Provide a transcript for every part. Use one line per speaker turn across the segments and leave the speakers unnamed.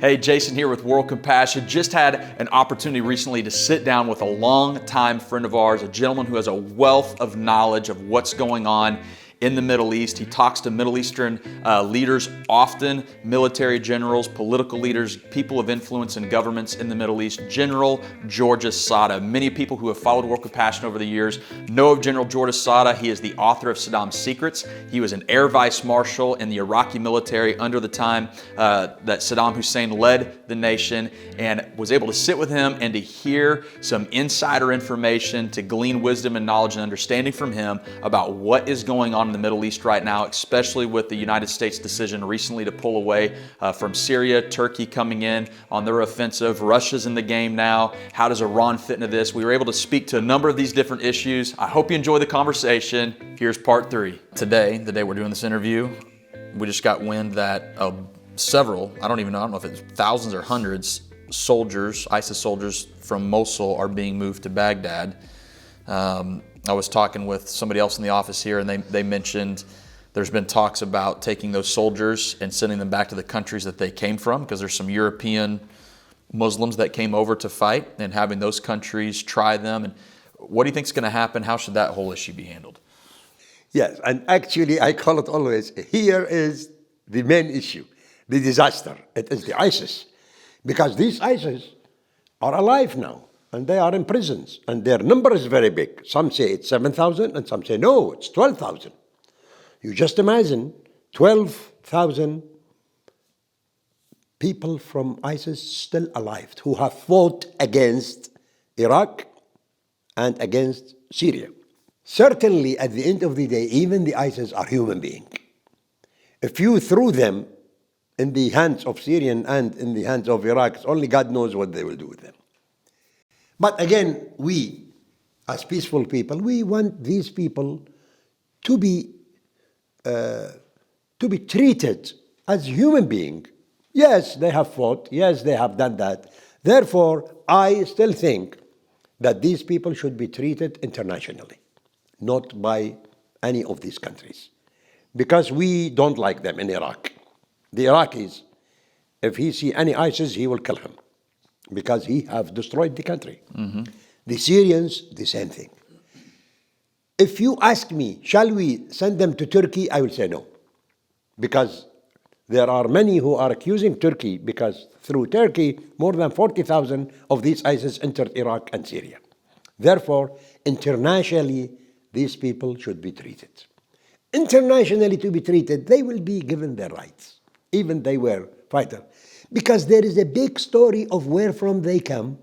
Hey, Jason here with World Compassion. Just had an opportunity recently to sit down with a longtime friend of ours, a gentleman who has a wealth of knowledge of what's going on in the Middle East. He talks to Middle Eastern leaders often, military generals, political leaders, people of influence in governments in the Middle East. General Georges Sada. Many people who have followed World Compassion over the years know of General Georges Sada. He is the author of Saddam's Secrets. He was an Air Vice Marshal in the Iraqi military under the time that Saddam Hussein led the nation, and was able to sit with him and to hear some insider information, to glean wisdom and knowledge and understanding from him about what is going on in the Middle East right now, especially with the United States decision recently to pull away from Syria, Turkey coming in on their offensive, Russia's in the game now. How does Iran fit into this? We were able to speak to a number of these different issues. I hope you enjoy the conversation. Here's part 3. Today, the day we're doing this interview, we just got wind that several, I don't know if it's thousands or hundreds, soldiers, ISIS soldiers from Mosul are being moved to Baghdad. I was talking with somebody else in the office here, and they mentioned there's been talks about taking those soldiers and sending them back to the countries that they came from, because there's some European Muslims that came over to fight, and having those countries try them. And what do you think is going to happen? How should that whole issue be handled?
Yes, and actually I call it always, here is the main issue, the disaster. It is the ISIS, because these ISIS are alive now. And they are in prisons, and their number is very big. Some say it's 7,000, and some say, no, it's 12,000. You just imagine 12,000 people from ISIS still alive who have fought against Iraq and against Syria. Certainly, at the end of the day, even the ISIS are human beings. If you threw them in the hands of Syrian and in the hands of Iraq, only God knows what they will do with them. But again, we, as peaceful people, we want these people to be treated as human beings. Yes, they have fought. Yes, they have done that. Therefore, I still think that these people should be treated internationally, not by any of these countries, because we don't like them in Iraq. The Iraqis, if he see any ISIS, he will kill him, because he have destroyed the country. Mm-hmm. The Syrians, the same thing. If you ask me, shall we send them to Turkey? I will say no. Because there are many who are accusing Turkey, because through Turkey, more than 40,000 of these ISIS entered Iraq and Syria. Therefore, internationally, these people should be treated. Internationally to be treated, they will be given their rights, even they were fighters. Because there is a big story of where from they come,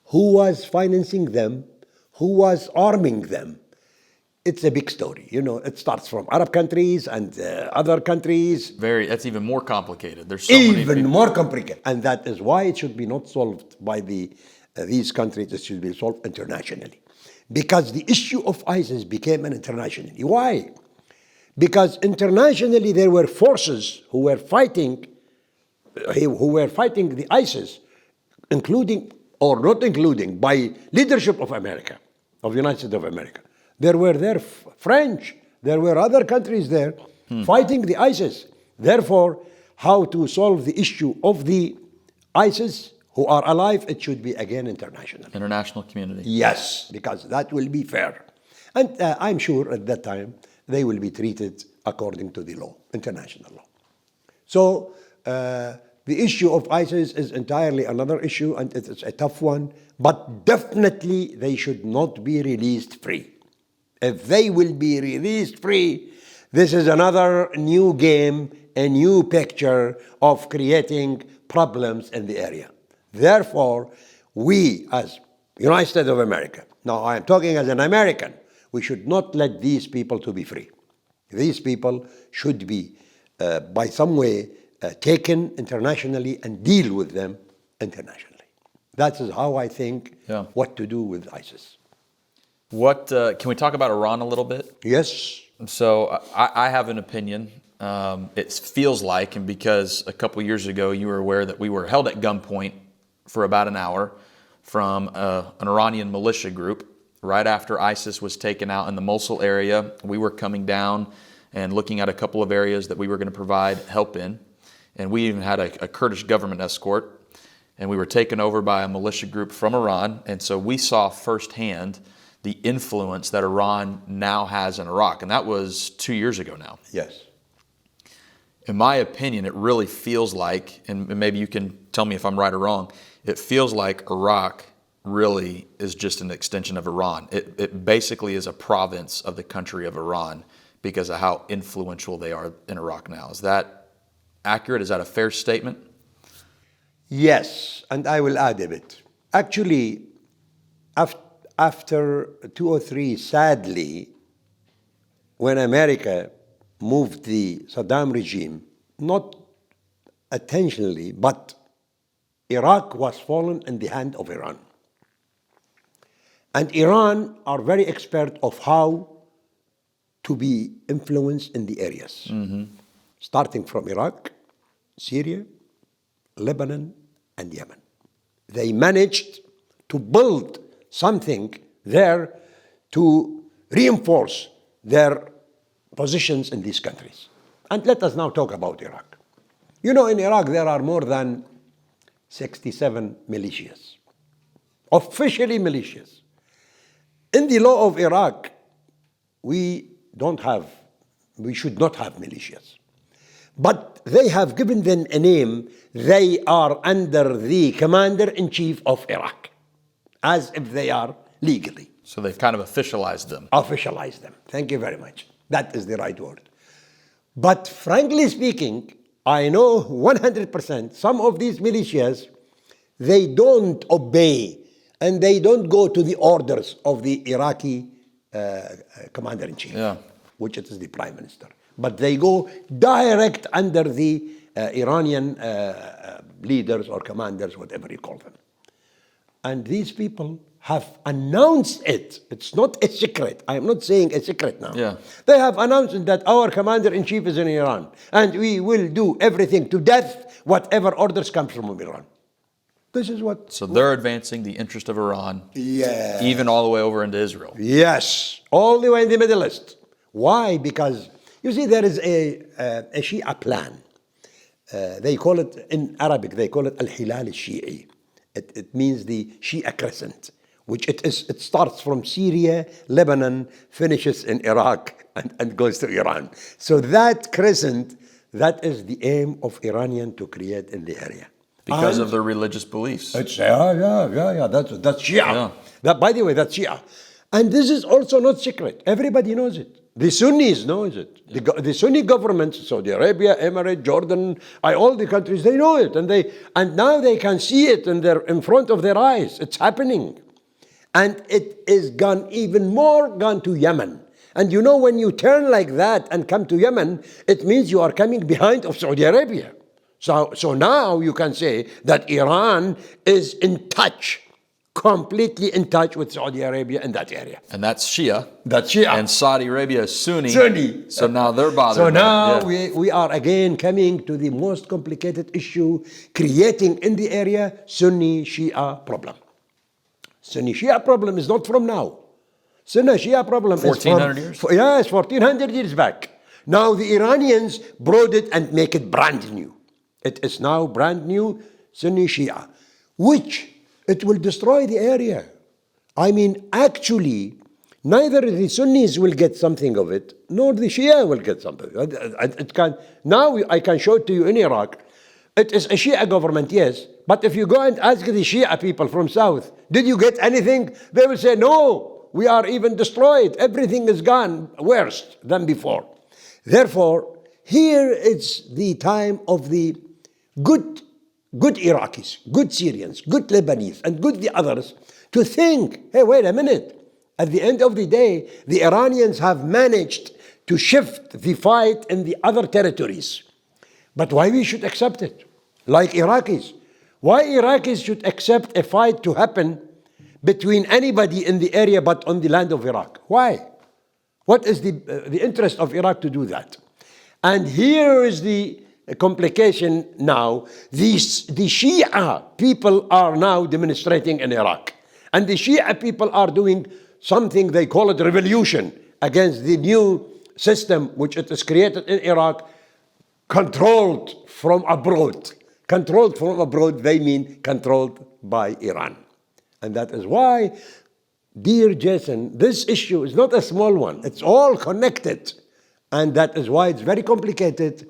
who was financing them, who was arming them. It's a big story. You know, it starts from Arab countries and other countries.
That's even more complicated. There's so many
even more complicated. And that is why it should be not solved by these countries. It should be solved internationally. Because the issue of ISIS became an international. Why? Because internationally there were forces who were fighting the ISIS, including or not including, by leadership of America, of the United States of America. There were French, there were other countries there fighting the ISIS. Therefore, how to solve the issue of the ISIS who are alive, it should be again international.
International community.
Yes, because that will be fair. And I'm sure at that time, they will be treated according to the law, international law. So, the issue of ISIS is entirely another issue, and it is a tough one, but definitely they should not be released free. If they will be released free, this is another new game, a new picture of creating problems in the area. Therefore, we as United States of America, now I am talking as an American, we should not let these people to be free. These people should be, by some way, taken internationally and deal with them internationally. That is how I think what to do with ISIS.
Can we talk about Iran a little bit?
Yes.
So I have an opinion. It feels like, and because a couple years ago you were aware that we were held at gunpoint for about an hour from an Iranian militia group right after ISIS was taken out in the Mosul area. We were coming down and looking at a couple of areas that we were going to provide help in. and we even had a Kurdish government escort, and we were taken over by a militia group from Iran. And so we saw firsthand the influence that Iran now has in Iraq. And that was 2 years ago now.
Yes.
In my opinion, it really feels like, and maybe you can tell me if I'm right or wrong, it feels like Iraq really is just an extension of Iran. It basically is a province of the country of Iran because of how influential they are in Iraq now. Is that accurate? Is that a fair statement?
Yes, and I will add a bit. Actually, after 2003, sadly, when America moved the Saddam regime, not intentionally, but Iraq was fallen in the hand of Iran. And Iran are very expert of how to be influenced in the areas, starting from Iraq, Syria, Lebanon, and Yemen. They managed to build something there to reinforce their positions in these countries. And let us now talk about Iraq. You know, in Iraq, there are more than 67 militias, officially militias. In the law of Iraq, we should not have militias. But they have given them a name. They are under the commander-in-chief of Iraq, as if they are legally.
So they've kind of officialized them.
Officialized them. Thank you very much. That is the right word. But frankly speaking, I know 100% some of these militias, they don't obey and they don't go to the orders of the Iraqi commander-in-chief, which is the prime minister. But they go direct under the Iranian leaders or commanders, whatever you call them. And these people have announced it. It's not a secret. I am not saying a secret now.
Yeah.
They have announced that our commander-in-chief is in Iran, and we will do everything to death, whatever orders come from Iran. This is what...
So they're advancing the interest of Iran,
yes,
even all the way over into Israel.
Yes, all the way in the Middle East. Why? Because, you see, there is a Shia plan. They call it, in Arabic, they call it Al-Hilal al-Shi'i. It means the Shia crescent, which it starts from Syria, Lebanon, finishes in Iraq, and goes to Iran. So that crescent, that is the aim of Iranian to create in the area.
Because of their religious beliefs.
It's, yeah. That's Shia.
Yeah.
That, by the way, that's Shia. And this is also not secret. Everybody knows it. The Sunnis knows it. Yeah. The Sunni governments, Saudi Arabia, Emirates, Jordan, all the countries, they know it. And now they can see it in front of their eyes. It's happening. And it is gone to Yemen. And you know, when you turn like that and come to Yemen, it means you are coming behind of Saudi Arabia. So now you can say that Iran is in touch, completely in touch with Saudi Arabia in that area.
And that's Shia.
That's Shia.
And Saudi Arabia is Sunni.
Sunni.
So now they're bothered.
So now we are again coming to the most complicated issue, creating in the area Sunni-Shia problem. Sunni-Shia problem is not from now. Sunni-Shia problem
1400 years?
Yes, 1400 years back. Now the Iranians brought it and make it brand new. It is now brand new Sunni-Shia, which it will destroy the area. I mean, actually, neither the Sunnis will get something of it, nor the Shia will get something. Now I can show it to you in Iraq. It is a Shia government, yes, but if you go and ask the Shia people from south, did you get anything? They will say, no, we are even destroyed. Everything is gone worse than before. Therefore, here is the time of the good Iraqis, good Syrians, good Lebanese, and good the others to think, hey, wait a minute. At the end of the day, the Iranians have managed to shift the fight in the other territories. But why we should accept it? Like Iraqis. Why Iraqis should accept a fight to happen between anybody in the area but on the land of Iraq? Why? What is the interest of Iraq to do that? And here is the complication now. The Shia people are now demonstrating in Iraq. And the Shia people are doing something, they call it revolution, against the new system which it is created in Iraq, controlled from abroad. Controlled from abroad, they mean controlled by Iran. And that is why, dear Jason, this issue is not a small one. It's all connected. And that is why it's very complicated.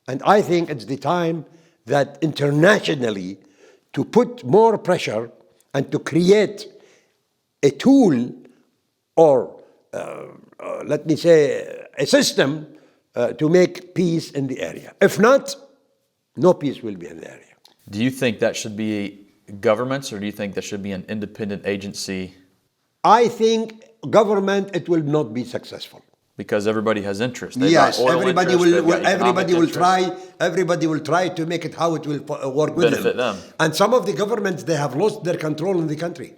And I think it's the time that internationally to put more pressure and to create a tool or, let me say, a system to make peace in the area. If not, no peace will be in the area.
Do you think that should be governments, or do you think that should be an independent agency?
I think government, it will not be successful.
Because everybody has interest. They've
Yes,
got oil
everybody
interest, they've
will.
got economic interest.
Everybody will try to make it how it will work with
Benefit them.
And some of the governments, they have lost their control in the country.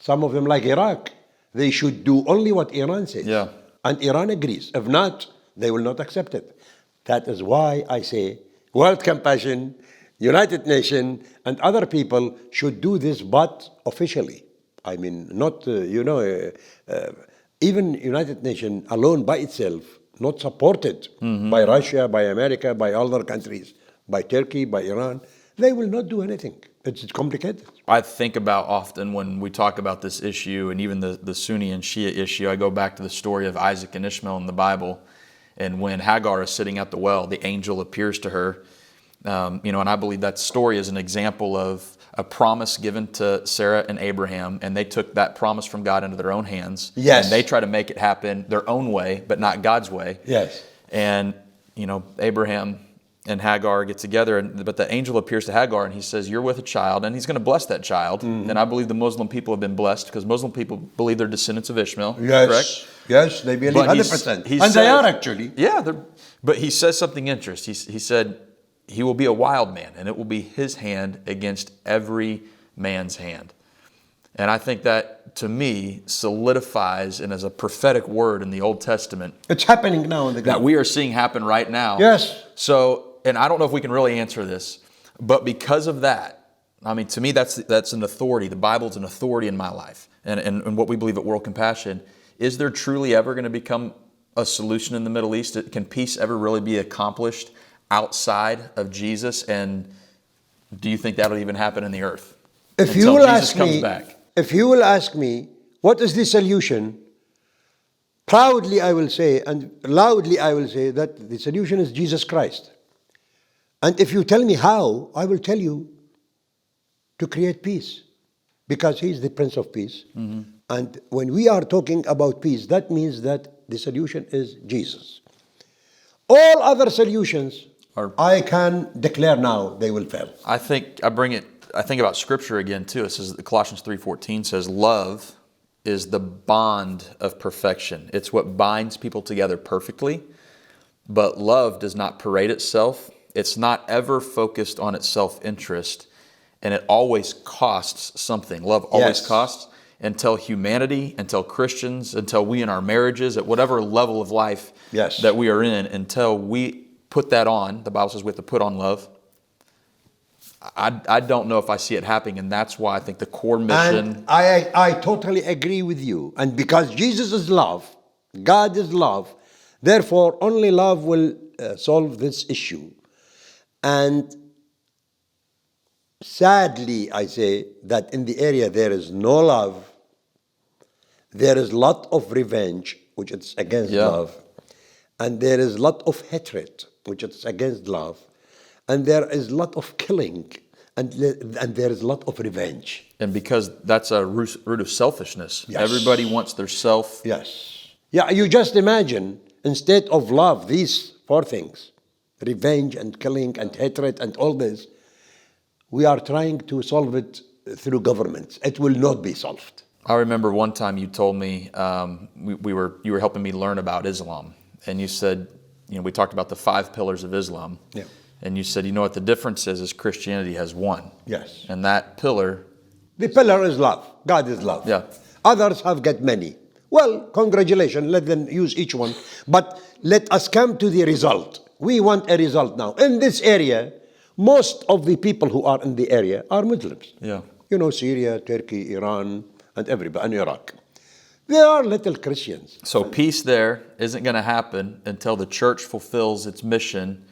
Some of them, like Iraq, they should do only what Iran says.
Yeah.
And Iran agrees. If not, they will not accept it. That is why I say World Compassion, United Nations, and other people should do this, but officially. I mean, not, even United Nations alone by itself, not supported by Russia, by America, by other countries, by Turkey, by Iran, they will not do anything. It's complicated.
I think about often when we talk about this issue, and even the Sunni and Shia issue, I go back to the story of Isaac and Ishmael in the Bible. And when Hagar is sitting at the well, the angel appears to her. And I believe that story is an example of a promise given to Sarah and Abraham, and they took that promise from God into their own hands.
Yes.
And they try to make it happen their own way, but not God's way.
Yes.
And, Abraham and Hagar get together, but the angel appears to Hagar and he says, "You're with a child," and he's going to bless that child. And I believe the Muslim people have been blessed because Muslim people believe they're descendants of Ishmael.
Yes.
Correct?
Yes, they believe
But
100%.
he
And they
says-
are actually.
Yeah, but he says something interesting. He said, "He will be a wild man, and it will be his hand against every man's hand." And I think that, to me, solidifies and as a prophetic word in the Old Testament
It's happening now in the
that
ground.
we are seeing happen right now.
Yes.
So, and I don't know if we can really answer this, but because of that, I mean, to me, that's an authority. The Bible's an authority in my life, and what we believe at World Compassion. Is there truly ever going to become a solution in the Middle East? Can peace ever really be accomplished outside of Jesus? And do you think that'll even happen in the earth
If
until
you will
Jesus
ask
comes
me,
back?
if you will ask me, what is the solution? Proudly I will say, and loudly I will say, that the solution is Jesus Christ. And if you tell me how, I will tell you to create peace, because He is the Prince of Peace. And when we are talking about peace, that means that the solution is Jesus. All other solutions, I can declare now, they will fail.
I think about Scripture again too. It says, Colossians 3:14 says, "Love is the bond of perfection." It's what binds people together perfectly. But love does not parade itself. It's not ever focused on its self-interest, and it always costs something. Love always costs. Until humanity, until Christians, until we in our marriages, at whatever level of life that we are in, until we put that on, the Bible says we have to put on love. I don't know if I see it happening, and that's why I think the core mission...
And I totally agree with you. And because Jesus is love, God is love, therefore only love will solve this issue. And sadly, I say that in the area there is no love. There is a lot of revenge, which is against love. And there is a lot of hatred, which is against love. And there is a lot of killing, and there is a lot of revenge.
And because that's a root of selfishness. Yes. Everybody wants their self.
Yes. Yeah, you just imagine, instead of love, these four things, revenge and killing and hatred and all this, we are trying to solve it through governments. It will not be solved.
I remember one time you told me, you were helping me learn about Islam. And you said, we talked about the 5 pillars of Islam.
Yeah.
And you said, what the difference is Christianity has one.
Yes.
And that pillar...
The pillar is love. God is love.
Yeah.
Others have got many. Well, congratulations. Let them use each one. But let us come to the result. We want a result now. In this area, most of the people who are in the area are Muslims.
Yeah.
Syria, Turkey, Iran, and everybody, and Iraq. There are little Christians.
So peace there isn't going to happen until the church fulfills its mission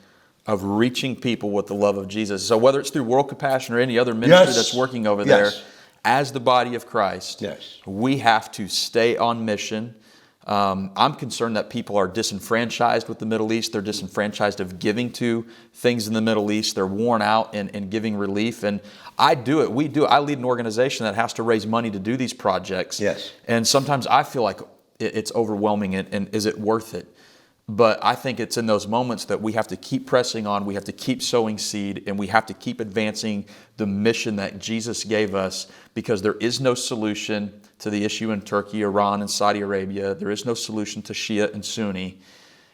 of reaching people with the love of Jesus. So whether it's through World Compassion or any other ministry
Yes.
that's working over there,
Yes.
as the body of Christ,
Yes.
we have to stay on mission. I'm concerned that people are disenfranchised with the Middle East. They're disenfranchised of giving to things in the Middle East. They're worn out in giving relief. And I do it. We do it. I lead an organization that has to raise money to do these projects.
Yes.
And sometimes I feel like it's overwhelming, and is it worth it? But I think it's in those moments that we have to keep pressing on, we have to keep sowing seed, and we have to keep advancing the mission that Jesus gave us, because there is no solution to the issue in Turkey, Iran, and Saudi Arabia. There is no solution to Shia and Sunni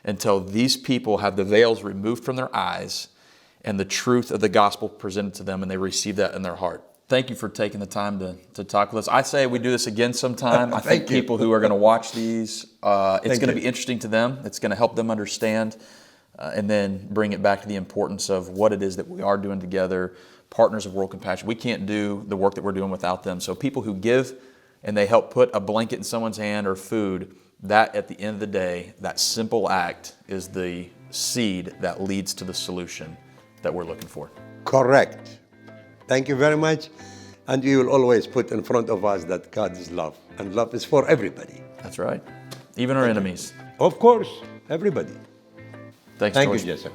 until these people have the veils removed from their eyes and the truth of the gospel presented to them, and they receive that in their heart. Thank you for taking the time to talk with us. I say we do this again sometime. I think people who are going to watch these, it's going to be interesting to them. It's going to help them understand and then bring it back to the importance of what it is that we are doing together, partners of World Compassion. We can't do the work that we're doing without them. So people who give and they help put a blanket in someone's hand or food, that at the end of the day, that simple act is the seed that leads to the solution that we're looking for.
Correct. Thank you very much. And we will always put in front of us that God is love, and love is for everybody.
That's right. Even our enemies.
Of course, everybody.
Thanks,
Thank
George.
you, Jason.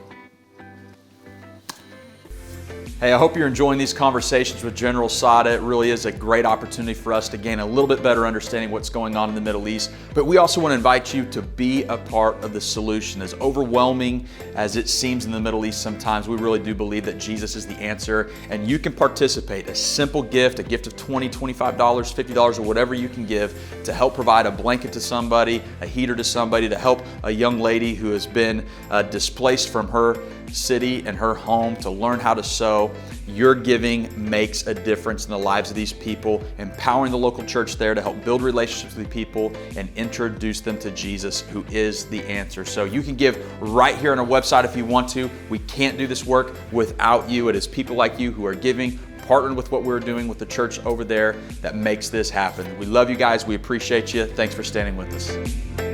Hey, I hope you're enjoying these conversations with General Sada. It really is a great opportunity for us to gain a little bit better understanding of what's going on in the Middle East. But we also want to invite you to be a part of the solution. As overwhelming as it seems in the Middle East sometimes, we really do believe that Jesus is the answer. And you can participate. A simple gift, a gift of $20, $25, $50, or whatever you can give to help provide a blanket to somebody, a heater to somebody, to help a young lady who has been displaced from her city and her home to learn how to sew. Your giving makes a difference in the lives of these people, empowering the local church there to help build relationships with the people and introduce them to Jesus, who is the answer. So you can give right here on our website if you want to. We can't do this work without you. It is people like you who are giving, partnering with what we're doing with the church over there, that makes this happen. We love you guys. We appreciate you. Thanks for standing with us.